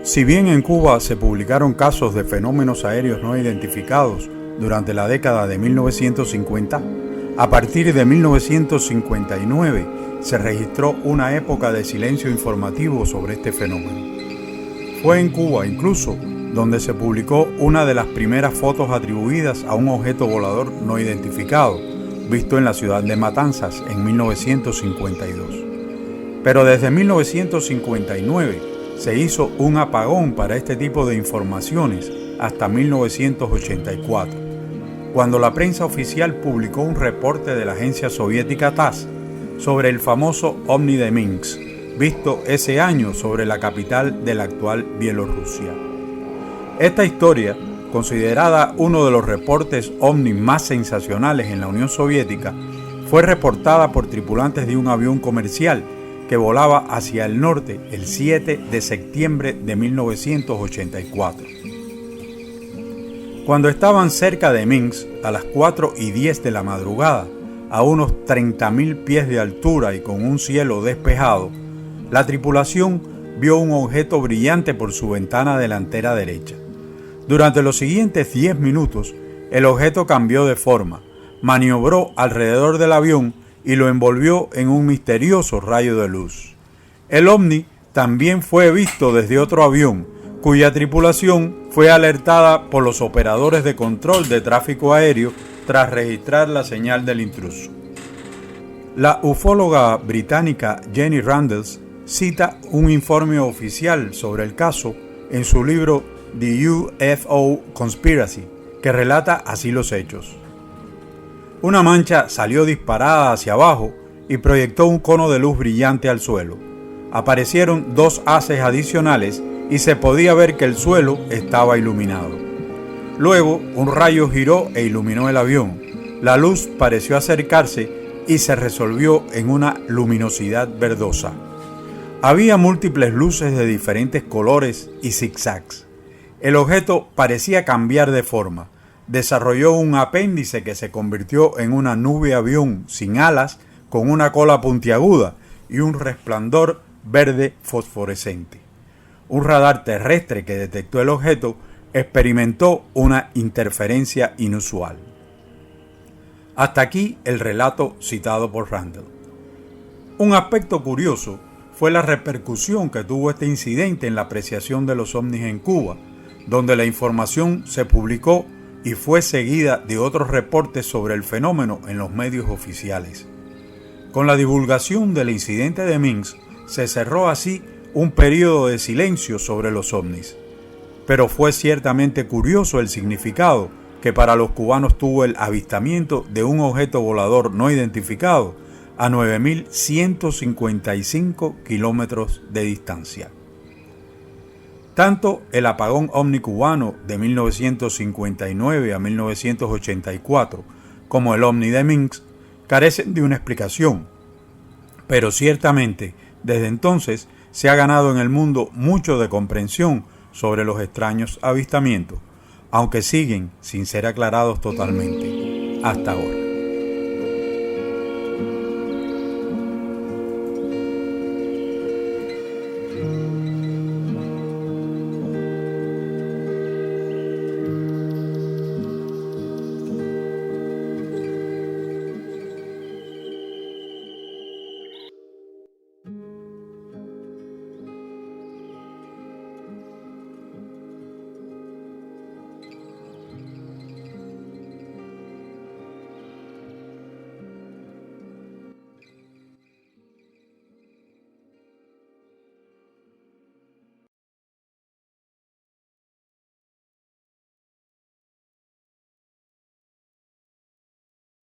Si bien en Cuba se publicaron casos de fenómenos aéreos no identificados durante la década de 1950, a partir de 1959 se registró una época de silencio informativo sobre este fenómeno. Fue en Cuba incluso donde se publicó una de las primeras fotos atribuidas a un objeto volador no identificado, visto en la ciudad de Matanzas en 1952. Pero desde 1959 se hizo un apagón para este tipo de informaciones hasta 1984, cuando la prensa oficial publicó un reporte de la agencia soviética TASS sobre el famoso ovni de Minsk, visto ese año sobre la capital de la actual Bielorrusia. Esta historia, considerada uno de los reportes ovni más sensacionales en la Unión Soviética, fue reportada por tripulantes de un avión comercial que volaba hacia el norte el 7 de septiembre de 1984. Cuando estaban cerca de Minsk, a las 4:10 de la madrugada, a unos 30.000 pies de altura y con un cielo despejado, la tripulación vio un objeto brillante por su ventana delantera derecha. Durante los siguientes 10 minutos, el objeto cambió de forma, maniobró alrededor del avión y lo envolvió en un misterioso rayo de luz. El ovni también fue visto desde otro avión, cuya tripulación fue alertada por los operadores de control de tráfico aéreo tras registrar la señal del intruso. La ufóloga británica Jenny Randles cita un informe oficial sobre el caso en su libro The UFO Conspiracy, que relata así los hechos. Una mancha salió disparada hacia abajo y proyectó un cono de luz brillante al suelo. Aparecieron 2 haces adicionales y se podía ver que el suelo estaba iluminado. Luego, un rayo giró e iluminó el avión. La luz pareció acercarse y se resolvió en una luminosidad verdosa. Había múltiples luces de diferentes colores y zigzags. El objeto parecía cambiar de forma. Desarrolló un apéndice que se convirtió en una nube avión sin alas con una cola puntiaguda y un resplandor verde fosforescente. Un radar terrestre que detectó el objeto experimentó una interferencia inusual. Hasta aquí el relato citado por Randle. Un aspecto curioso fue la repercusión que tuvo este incidente en la apreciación de los ovnis en Cuba, donde la información se publicó y fue seguida de otros reportes sobre el fenómeno en los medios oficiales. Con la divulgación del incidente de Minsk, se cerró así un periodo de silencio sobre los ovnis. Pero fue ciertamente curioso el significado que para los cubanos tuvo el avistamiento de un objeto volador no identificado a 9.155 kilómetros de distancia. Tanto el apagón ovni cubano de 1959 a 1984 como el ovni de Minsk carecen de una explicación, pero ciertamente desde entonces se ha ganado en el mundo mucho de comprensión sobre los extraños avistamientos, aunque siguen sin ser aclarados totalmente hasta ahora.